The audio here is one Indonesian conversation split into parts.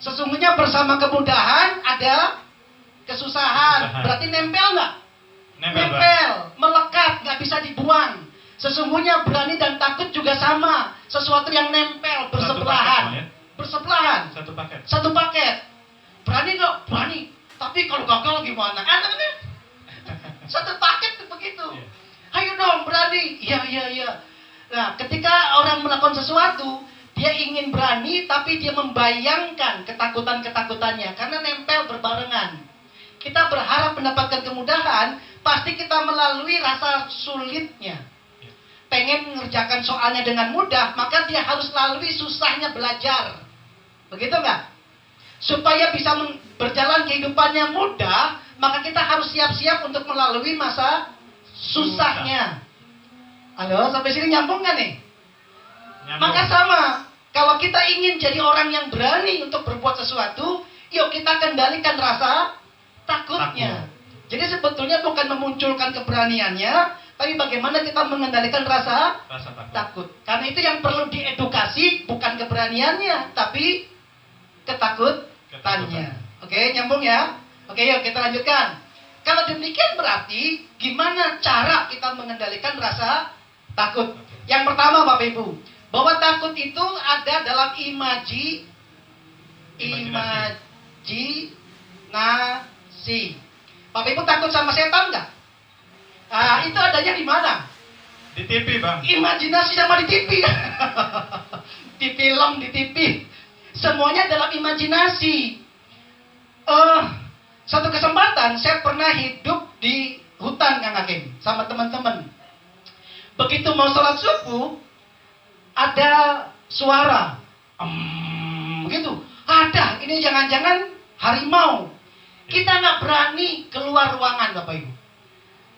Sesungguhnya bersama kemudahan ada kesusahan. Berarti nempel nggak? Nempel, melekat, nggak bisa dibuang. Sesungguhnya berani dan takut juga sama. Sesuatu yang nempel, bersebelahan. Bersebelahan. Satu paket. Berani nggak? Berani. Tapi kalau gagal gimana? Satu paket tuh begitu. Ayo dong, berani. Iya. Nah, ketika orang melakukan sesuatu, dia ingin berani, tapi dia membayangkan ketakutan-ketakutannya. Karena nempel berbarengan. Kita berharap mendapatkan kemudahan, pasti kita melalui rasa sulitnya. Pengen mengerjakan soalnya dengan mudah, maka dia harus lalui susahnya belajar. Begitu nggak? Supaya bisa berjalan kehidupannya mudah, maka kita harus siap-siap untuk melalui masa susahnya. Halo, sampai sini nyambung nggak nih? Nyambung. Maka sama, kalau kita ingin jadi orang yang berani untuk berbuat sesuatu, yuk kita kendalikan rasa takutnya. Jadi sebetulnya bukan memunculkan keberaniannya, tapi bagaimana kita mengendalikan rasa takut. Karena itu yang perlu diedukasi, bukan keberaniannya, tapi ketakutannya. Oke, nyambung ya? Oke, yuk kita lanjutkan. Kalau demikian berarti, gimana cara kita mengendalikan rasa takut? Yang pertama Bapak Ibu, bahwa takut itu ada dalam imajinasi. Bapak Ibu takut sama setan nggak? Itu adanya di mana? Di TV, Bang. Imajinasi sama di TV. Di film, di TV. Semuanya dalam imajinasi. Satu kesempatan saya pernah hidup di hutan, Kang Hakim, sama teman-teman. Begitu mau sholat subuh, ada suara. Begitu. Ada, ini jangan-jangan harimau. Kita nggak berani keluar ruangan, Bapak Ibu.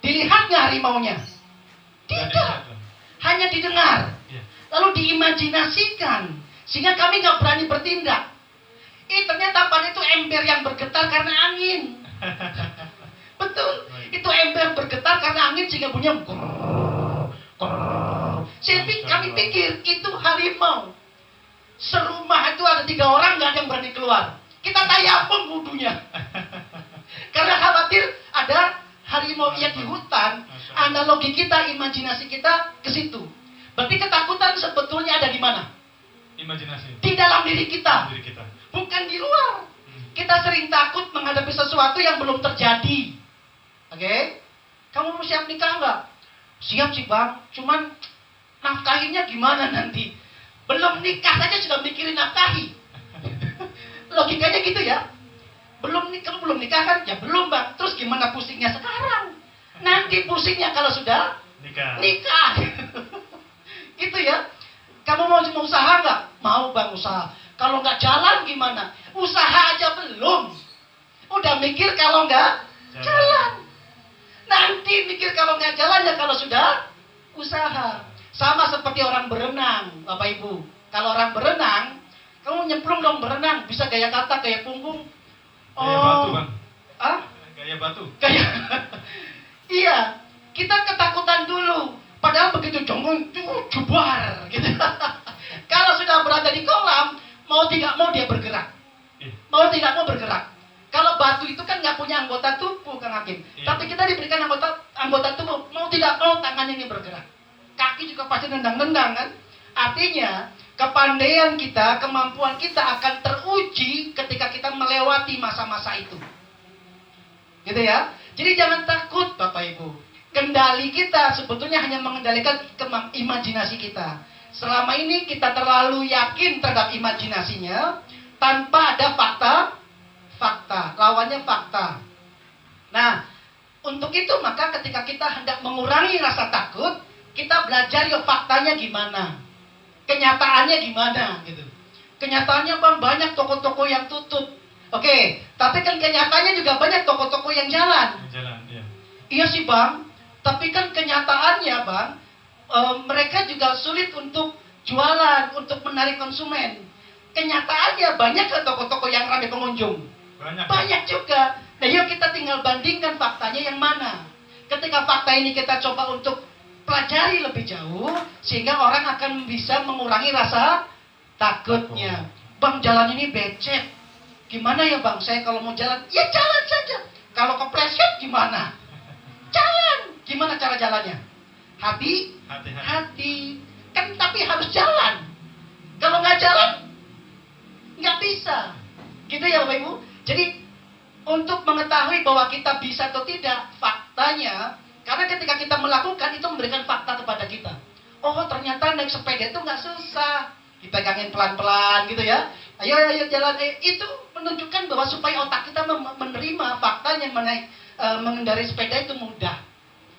Dilihat nggak harimaunya? Tidak. Hanya didengar. Lalu diimajinasikan. Sehingga kami nggak berani bertindak. Ternyata pada itu ember yang bergetar karena angin. Betul. Itu ember bergetar karena angin sehingga bunyinya kami pikir itu harimau. Serumah itu ada 3 orang, nggak ada yang berani keluar. Kita tayamum wudhunya. Karena khawatir ada harimau yang di hutan. Analogi kita, imajinasi kita ke situ. Berarti ketakutan sebetulnya ada di mana? Imajinasi. Di dalam diri kita. Bukan di luar. Kita sering takut menghadapi sesuatu yang belum terjadi. Oke? Kamu mau siap nikah nggak? Siap sih Bang. Cuman nafkahinya gimana nanti? Belum nikah saja sudah mikirin nafkahi. Logikanya gitu ya. Kamu belum nikah kan? Ya belum Bang. Terus gimana pusingnya sekarang? Nanti pusingnya kalau sudah nikah. Gitu ya. Kamu mau usaha nggak? Mau Bang usaha. Kalau nggak jalan gimana? Usaha aja belum. Udah mikir kalau nggak jalan. Nanti mikir kalau nggak jalan ya kalau sudah usaha. Sama seperti orang berenang, Bapak Ibu. Kalau orang berenang, kamu nyemplung dong berenang. Bisa gaya kata, gaya punggung. Gaya batu Bang. Gaya batu. Iya, kita ketakutan dulu. Padahal begitu jongkong, jubar gitu. Kalau sudah berada di kolam, mau tidak mau dia bergerak. Mau tidak mau bergerak. Kalau batu itu kan nggak punya anggota tubuh, Kang Hakim. Tapi kita diberikan anggota tubuh. Mau tidak mau tangannya ini bergerak. Kaki juga pasti nendang-nendang kan. Artinya, kepandaian kita, kemampuan kita akan teruji ketika kita melewati masa-masa itu. Gitu ya. Jadi jangan takut Bapak Ibu. Kendali kita sebetulnya hanya mengendalikan imajinasi kita. Selama ini kita terlalu yakin terhadap imajinasinya tanpa ada fakta. Lawannya fakta. Nah, untuk itu maka ketika kita hendak mengurangi rasa takut, kita belajar ya faktanya gimana. Kenyataannya gimana gitu. Kenyataannya Bang banyak toko-toko yang tutup. Oke, tapi kan kenyataannya juga banyak toko-toko yang jalan. Iya. Iya sih Bang. Tapi kan kenyataannya Bang, mereka juga sulit untuk jualan, untuk menarik konsumen. Kenyataannya banyak ke toko-toko yang ramai pengunjung. Banyak juga. Nah yuk kita tinggal bandingkan faktanya yang mana. Ketika fakta ini kita coba untuk pelajari lebih jauh, sehingga orang akan bisa mengurangi rasa takutnya. Bang jalan ini becek. Gimana ya bang, saya kalau mau jalan, ya jalan saja. Kalau kepleset gimana? Jalan. Gimana cara jalannya? Hati. Kan tapi harus jalan. Kalau nggak jalan, nggak bisa. Gitu ya Bapak Ibu. Jadi untuk mengetahui bahwa kita bisa atau tidak, faktanya, karena ketika kita melakukan itu memberikan fakta kepada kita. Oh ternyata naik sepeda itu nggak susah. Dipegangin pelan-pelan gitu ya. Ayo jalan. Itu menunjukkan bahwa supaya otak kita menerima faktanya mengendarai sepeda itu mudah.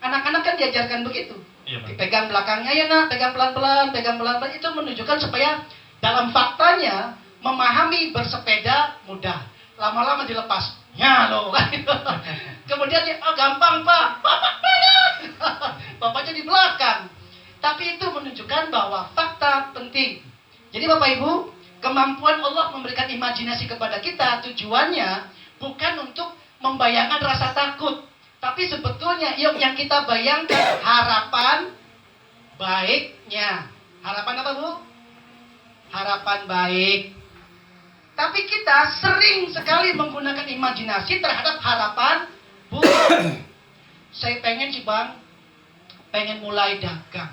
Anak-anak kan diajarkan begitu. Iya, Dipegang belakangnya, ya nak, pegang pelan-pelan. Itu menunjukkan supaya dalam faktanya memahami bersepeda mudah. Lama-lama dilepas. Ya loh. Kemudian gampang pak. Bapak belakang. Bapaknya di belakang. Tapi itu menunjukkan bahwa fakta penting. Jadi Bapak Ibu, kemampuan Allah memberikan imajinasi kepada kita tujuannya bukan untuk membayangkan rasa takut, tapi sebetulnya yang kita bayangkan harapan baiknya. Harapan apa Bu? Harapan baik. Tapi kita sering sekali menggunakan imajinasi terhadap harapan buruk. Saya pengen sih bang, pengen mulai dagang.